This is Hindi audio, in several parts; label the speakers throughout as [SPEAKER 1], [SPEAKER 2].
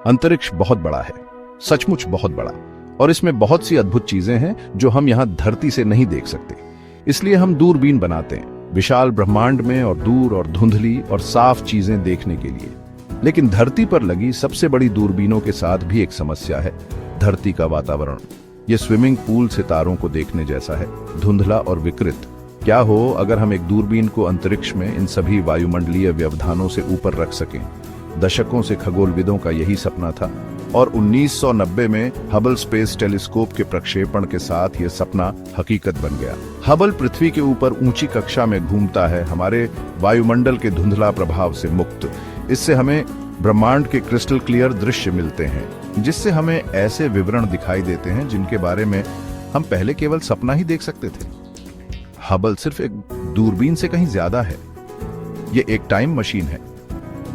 [SPEAKER 1] अंतरिक्ष बहुत बड़ा है, सचमुच बहुत बड़ा, और इसमें बहुत सी अद्भुत चीजें हैं जो हम यहाँ धरती से नहीं देख सकते। इसलिए हम दूरबीन बनाते हैं, विशाल ब्रह्मांड में और दूर और धुंधली और साफ चीजें देखने के लिए। लेकिन धरती पर लगी सबसे बड़ी दूरबीनों के साथ भी एक समस्या है, धरती का वातावरण। ये स्विमिंग पूल सितारों को देखने जैसा है, धुंधला और विकृत। क्या हो अगर हम एक दूरबीन को अंतरिक्ष में इन सभी वायुमंडलीय व्यवधानों से ऊपर रख सकें। दशकों से खगोलविदों का यही सपना था, और 1990 में हबल स्पेस टेलीस्कोप के प्रक्षेपण के साथ यह सपना हकीकत बन गया। हबल पृथ्वी के ऊपर ऊंची कक्षा में घूमता है, हमारे वायुमंडल के धुंधला प्रभाव से मुक्त। इससे हमें ब्रह्मांड के क्रिस्टल क्लियर दृश्य मिलते हैं, जिससे हमें ऐसे विवरण दिखाई देते हैं जिनके बारे में हम पहले केवल सपना ही देख सकते थे। हबल सिर्फ एक दूरबीन से कहीं ज्यादा है। ये एक टाइम मशीन है।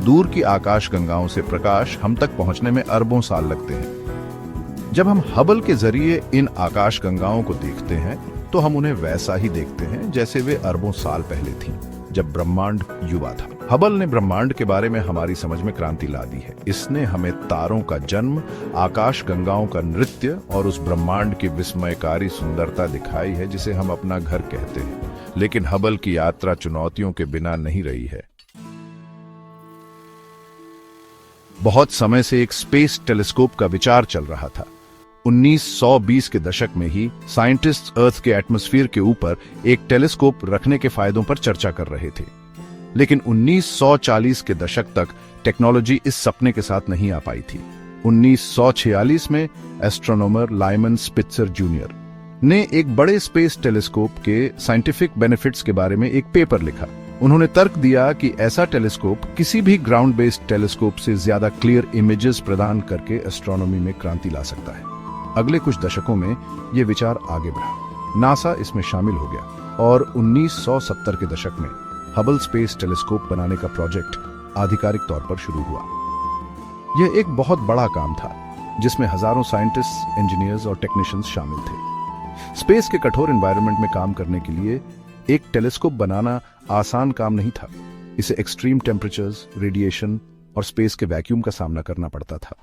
[SPEAKER 1] दूर की आकाश गंगाओं से प्रकाश हम तक पहुंचने में अरबों साल लगते हैं। जब हम हबल के जरिए इन आकाश गंगाओं को देखते हैं तो हम उन्हें वैसा ही देखते हैं जैसे वे अरबों साल पहले थीं, जब ब्रह्मांड युवा था। हबल ने ब्रह्मांड के बारे में हमारी समझ में क्रांति ला दी है। इसने हमें तारों का जन्म, आकाश गंगाओं का नृत्य और उस ब्रह्मांड की विस्मयकारी सुंदरता दिखाई है जिसे हम अपना घर कहते हैं। लेकिन हबल की यात्रा चुनौतियों के बिना नहीं रही है। बहुत समय से एक स्पेस टेलीस्कोप का विचार चल रहा था। 1920 के दशक में ही साइंटिस्ट अर्थ के एटमॉस्फेयर के ऊपर एक टेलीस्कोप रखने के फायदों पर चर्चा कर रहे थे। लेकिन 1940 के दशक तक टेक्नोलॉजी इस सपने के साथ नहीं आ पाई थी। 1946 में एस्ट्रोनॉमर लाइमन स्पित्जर जूनियर ने एक बड़े स्पेस टेलीस्कोप के साइंटिफिक बेनिफिट्स के बारे में एक पेपर लिखा। उन्होंने तर्क दिया कि ऐसा टेलीस्कोप किसी भी ग्राउंड बेस्ड टेलीस्कोप से ज्यादा क्लियर इमेजेस प्रदान करके एस्ट्रोनॉमी में क्रांति ला सकता है। अगले कुछ दशकों में यह विचार आगे बढ़ा। नासा इसमें शामिल हो गया और 1970 के दशक में हबल स्पेस टेलीस्कोप बनाने का प्रोजेक्ट आधिकारिक तौर पर शुरू हुआ। यह एक बहुत बड़ा काम था जिसमें हजारों साइंटिस्ट, इंजीनियर्स और टेक्नीशियंस शामिल थे। स्पेस के कठोर एनवायरनमेंट में काम करने के लिए एक टेलीस्कोप बनाना आसान काम नहीं था। इसे एक्सट्रीम टेम्परेचर्स, रेडिएशन और स्पेस के वैक्यूम का सामना करना पड़ता था।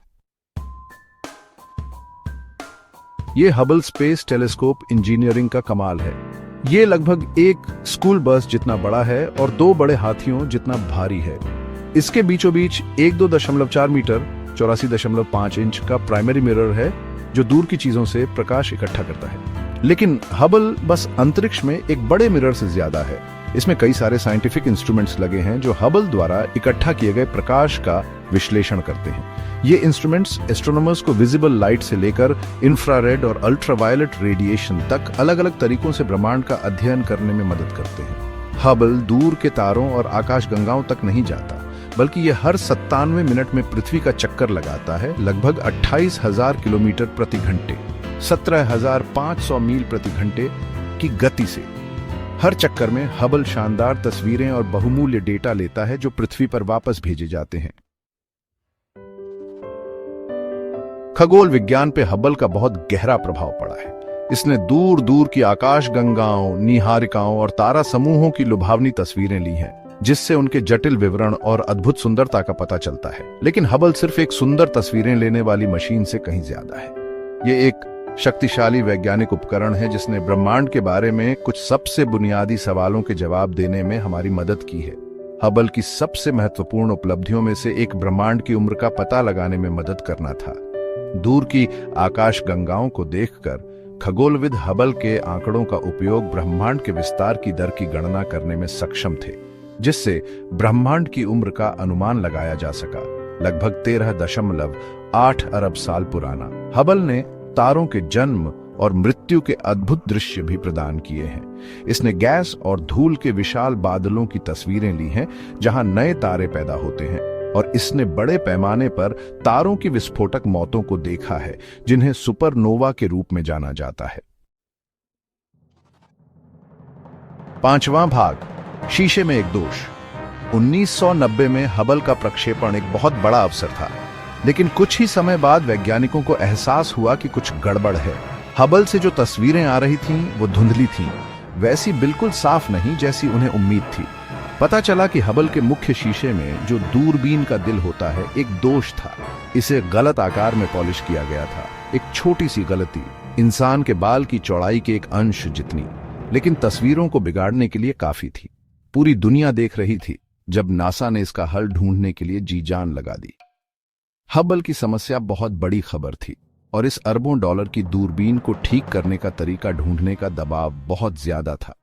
[SPEAKER 1] यह हबल स्पेस टेलीस्कोप इंजीनियरिंग का कमाल है। यह लगभग एक स्कूल बस जितना बड़ा है और 2 बड़े हाथियों जितना भारी है। इसके बीचों बीच एक 2.4 मीटर 84.5 इंच का प्राइमरी मिरर है जो दूर की चीजों से प्रकाश इकट्ठा करता है। लेकिन हबल बस अंतरिक्ष में एक बड़े मिरर से ज्यादा है। इसमें कई सारे साइंटिफिक इंस्ट्रूमेंट्स लगे हैं जो हबल द्वारा इकट्ठा किए गए प्रकाश का विश्लेषण करते हैं। ये इंस्ट्रूमेंट्स एस्ट्रोनॉमर्स को विजिबल लाइट से लेकर इंफ्रारेड और अल्ट्रावायलेट रेडिएशन तक अलग अलग तरीकों से ब्रह्मांड का अध्ययन करने में मदद करते हैं। हबल दूर के तारों और आकाश गंगाओं तक नहीं जाता, बल्कि यह हर 97 मिनट में पृथ्वी का चक्कर लगाता है, लगभग 28,000 किलोमीटर प्रति घंटे, 17,500 मील प्रति घंटे की गति से। हर चक्कर में हबल शानदार तस्वीरें और बहुमूल्य डेटा लेता है जो पृथ्वी पर वापस भेजे जाते हैं। खगोल विज्ञान पे हबल का बहुत गहरा प्रभाव पड़ा है। इसने दूर दूर की आकाश गंगाओं, नीहारिकाओं और तारा समूहों की लुभावनी तस्वीरें ली हैं, जिससे उनके जटिल विवरण और अद्भुत सुंदरता का पता चलता है। लेकिन हबल सिर्फ एक सुंदर तस्वीरें लेने वाली मशीन से कहीं ज्यादा है। यह एक शक्तिशाली वैज्ञानिक उपकरण है जिसने ब्रह्मांड के बारे में कुछ सबसे बुनियादी सवालों के जवाब देने में हमारी मदद की है। हबल की सबसे महत्वपूर्ण उपलब्धियों में से एक ब्रह्मांड की उम्र का पता लगाने में मदद करना था। दूर की आकाश गंगाओं को देखकर खगोलविद हबल के आंकड़ों का उपयोग ब्रह्मांड के विस्तार की दर की गणना करने में सक्षम थे, जिससे ब्रह्मांड की उम्र का अनुमान लगाया जा सका, लगभग 13.8 अरब साल पुराना। हबल ने तारों के जन्म और मृत्यु के अद्भुत दृश्य भी प्रदान किए हैं। इसने गैस और धूल के विशाल बादलों की तस्वीरें ली हैं जहां नए तारे पैदा होते हैं, और इसने बड़े पैमाने पर तारों की विस्फोटक मौतों को देखा है जिन्हें सुपरनोवा के रूप में जाना जाता है। 5वां भाग, शीशे में एक दोष। 1990 में हबल का प्रक्षेपण एक बहुत बड़ा अवसर था, लेकिन कुछ ही समय बाद वैज्ञानिकों को एहसास हुआ कि कुछ गड़बड़ है। हबल से जो तस्वीरें आ रही थीं वो धुंधली थीं, वैसी बिल्कुल साफ नहीं जैसी उन्हें उम्मीद थी। पता चला कि हबल के मुख्य शीशे में जो दूरबीन का दिल होता है, एक दोष था। इसे गलत आकार में पॉलिश किया गया था। एक छोटी सी गलती, इंसान के बाल की चौड़ाई के एक अंश जितनी, लेकिन तस्वीरों को बिगाड़ने के लिए काफी थी। पूरी दुनिया देख रही थी जब नासा ने इसका हल ढूंढने के लिए जी जान लगा दी। हबल की समस्या बहुत बड़ी खबर थी और इस अरबों डॉलर की दूरबीन को ठीक करने का तरीका ढूंढने का दबाव बहुत ज्यादा था।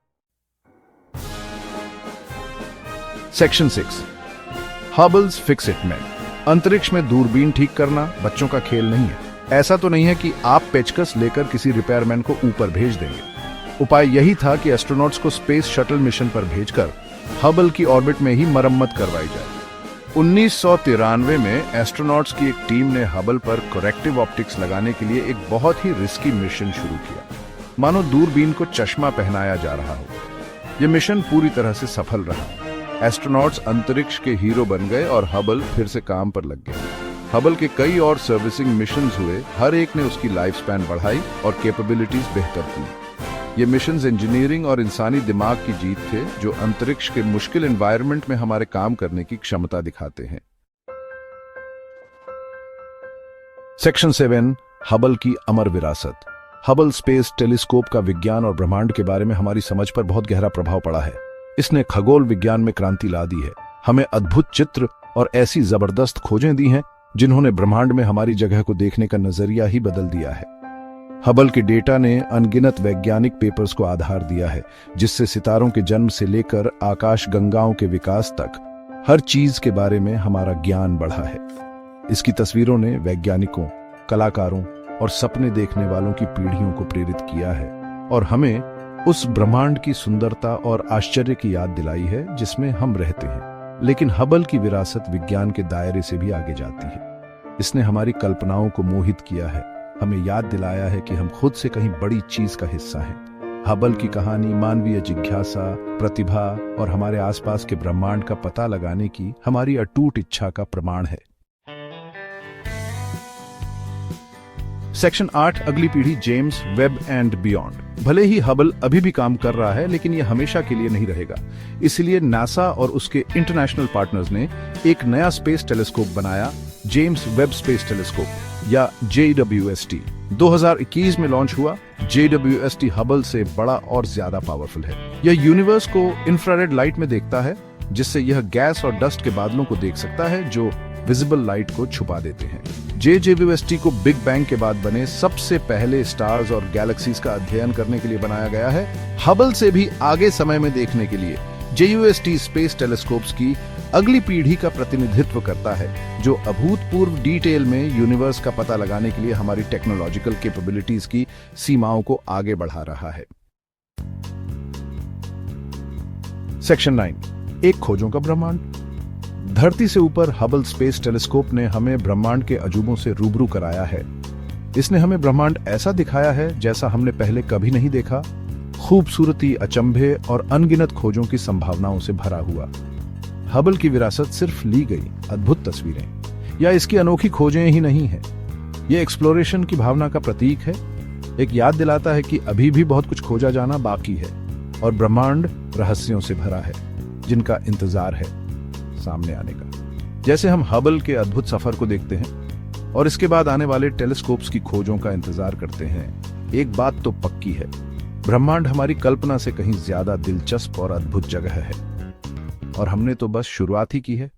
[SPEAKER 1] सेक्शन 6, हबल्स फिक्स-इट-मेंट। अंतरिक्ष में दूरबीन ठीक करना बच्चों का खेल नहीं है। ऐसा तो नहीं है कि आप पेचकस लेकर किसी रिपेयरमैन को ऊपर भेज देंगे। उपाय यही था कि एस्ट्रोनॉट्स को स्पेस शटल मिशन पर भेजकर हबल की ऑर्बिट में ही मरम्मत करवाई जाए। 1993 में एस्ट्रोनॉट्स की एक टीम ने हबल पर करेक्टिव ऑप्टिक्स लगाने के लिए एक बहुत ही रिस्की मिशन शुरू किया, मानो दूरबीन को चश्मा पहनाया जा रहा हो। यह मिशन पूरी तरह से सफल रहा। एस्ट्रोनॉट्स अंतरिक्ष के हीरो बन गए और हबल फिर से काम पर लग गया। हबल के कई और सर्विसिंग मिशंस हुए, हर एक ने उसकी लाइफ स्पैन बढ़ाई और कैपेबिलिटीज बेहतर की। ये मिशंस इंजीनियरिंग और इंसानी दिमाग की जीत थे, जो अंतरिक्ष के मुश्किल एनवायरनमेंट में हमारे काम करने की क्षमता दिखाते हैं। सेक्शन 7, हबल की अमर विरासत। हबल स्पेस टेलीस्कोप का विज्ञान और ब्रह्मांड के बारे में हमारी समझ पर बहुत गहरा प्रभाव पड़ा है। इसने खगोल विज्ञान में क्रांति ला दी है, हमें अद्भुत चित्र और ऐसी जबरदस्त खोजें दी हैं जिन्होंने ब्रह्मांड में हमारी जगह को देखने का नजरिया ही बदल दिया है। हबल के डेटा ने अनगिनत वैज्ञानिक पेपर्स को आधार दिया है, जिससे सितारों के जन्म से लेकर आकाश गंगाओं के विकास तक हर चीज के बारे में हमारा ज्ञान बढ़ा है। इसकी तस्वीरों ने वैज्ञानिकों, कलाकारों और सपने देखने वालों की पीढ़ियों को प्रेरित किया है और हमें उस ब्रह्मांड की सुंदरता और आश्चर्य की याद दिलाई है जिसमें हम रहते हैं। लेकिन हबल की विरासत विज्ञान के दायरे से भी आगे जाती है। इसने हमारी कल्पनाओं को मोहित किया है, हमें याद दिलाया है कि हम खुद से कहीं बड़ी चीज का हिस्सा हैं। हबल की कहानी मानवीय जिज्ञासा, प्रतिभा और हमारे आसपास के ब्रह्मांड का पता लगाने की हमारी अटूट इच्छा का प्रमाण है। सेक्शन 8, अगली पीढ़ी, जेम्स वेब एंड बियॉन्ड। भले ही हबल अभी भी काम कर रहा है, लेकिन यह हमेशा के लिए नहीं रहेगा। इसलिए नासा और उसके इंटरनेशनल पार्टनर्स ने एक नया स्पेस टेलीस्कोप बनाया, जेम्स वेब स्पेस टेलीस्कोप या JWST। 2021 में लॉन्च हुआ। JWST हबल से बड़ा और ज्यादा पावरफुल है। यह यूनिवर्स को इंफ्रारेड लाइट में देखता है, जिससे यह गैस और डस्ट के बादलों को देख सकता है जो विजिबल लाइट को छुपा देते हैं। JWST को बिग बैंग के बाद बने सबसे पहले स्टार्स और गैलेक्सीज का अध्ययन करने के लिए बनाया गया है। हबल से भी आगे समय में देखने के लिए JWST स्पेस टेलीस्कोप्स की अगली पीढ़ी का प्रतिनिधित्व करता है, जो अभूतपूर्व डिटेल में यूनिवर्स का पता लगाने के लिए हमारी टेक्नोलॉजिकल कैपेबिलिटीज की सीमाओं को आगे बढ़ा रहा है। सेक्शन 9, एक खोजों का ब्रह्मांड। धरती से ऊपर हबल स्पेस टेलीस्कोप ने हमें ब्रह्मांड के अजूबों से रूबरू कराया है। इसने हमें ब्रह्मांड ऐसा दिखाया है जैसा हमने पहले कभी नहीं देखा, खूबसूरती, अचंभे और अनगिनत खोजों की संभावनाओं से भरा हुआ। हबल की विरासत सिर्फ ली गई अद्भुत तस्वीरें या इसकी अनोखी खोजें ही नहीं है, यह एक्सप्लोरेशन की भावना का प्रतीक है। एक याद दिलाता है कि अभी भी बहुत कुछ खोजा जाना बाकी है और ब्रह्मांड रहस्यों से भरा है, जिनका इंतजार है सामने आने का। जैसे हम हबल के अद्भुत सफर को देखते हैं और इसके बाद आने वाले टेलीस्कोप्स की खोजों का इंतजार करते हैं, एक बात तो पक्की है, ब्रह्मांड हमारी कल्पना से कहीं ज्यादा दिलचस्प और अद्भुत जगह है और हमने तो बस शुरुआत ही की है।